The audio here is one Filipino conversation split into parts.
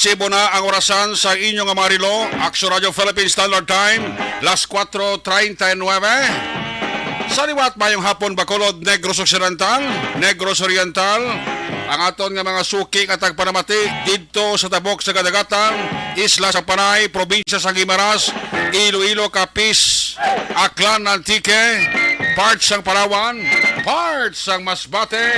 Resibo na ang orasan sa inyong Amarilo, Action Radio Philippine Standard Time, las 4:39. Sa liwat mayong hapon Bacolod, Negros Occidental, Negros Oriental, ang aton nga mga suki at agpanamati dito sa tabok sa Kadagatan, Isla sa Panay, Probinsya sa Guimaras, Iloilo, Capiz, Aklan, Antique, parts ng Palawan, parts ng Masbate,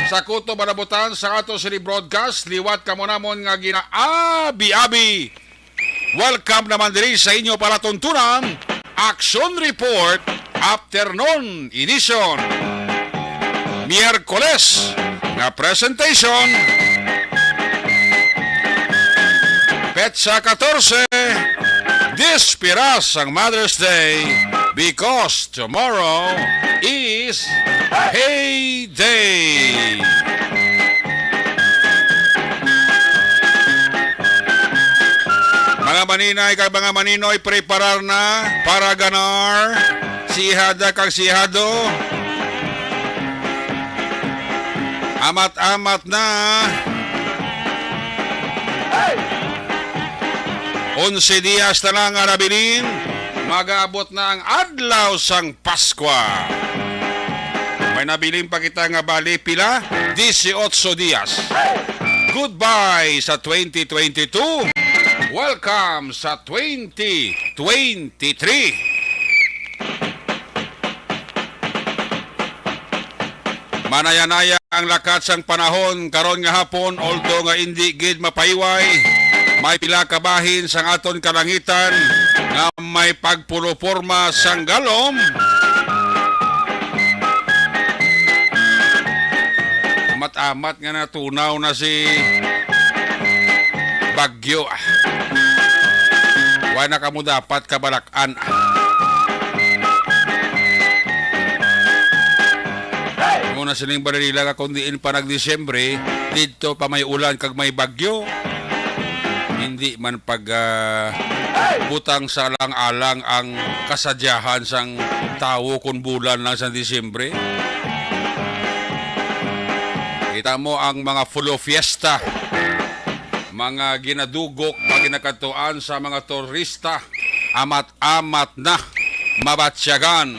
sa Kuto Banabutan, sa ato sini broadcast, liwat ka mo namon nga ginaabi-abi. Welcome naman diri sa inyo palatuntunan, Action Report, Afternoon Edition. Miyerkules na presentation, Petsa 14, Dispiras ang Mother's Day, because tomorrow is payday. Mga maninay kag mga maninoy, preparar na para ganar, sihada kag sihado. Amat-amat na. 11 dias na lang nga nabilin, mag-aabot na ang adlaw sang Pasko. May nabilin pa kita nga bali pila, 18 dias. Goodbye sa 2022. Welcome sa 2023. Manaya-naya ang lakat sang panahon karon nga hapon, although nga hindi gid mapahiway. May pila kabahin sang aton kalangitan nga may pagpuloporma sang galom. Amat-amat nga natunaw na si Bagyo. Wala na kamo dapat kabalakan. Muna sining balalila ka kundiin pa nag-Disyembre, dito pa may ulan kag may bagyo. Hindi man pag butang sa alang-alang ang kasadyahan sang tawo kung bulan lang sa Disyembre. Kita mo ang mga full fiesta, mga ginadugok, mga ginakatuan sa mga turista, amat-amat na mabatsyagan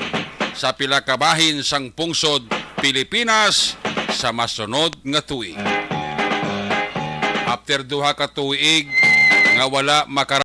sa pila kabahin sang pungsod Pilipinas sa masunod nga tuig. After duha ka tuig nga wala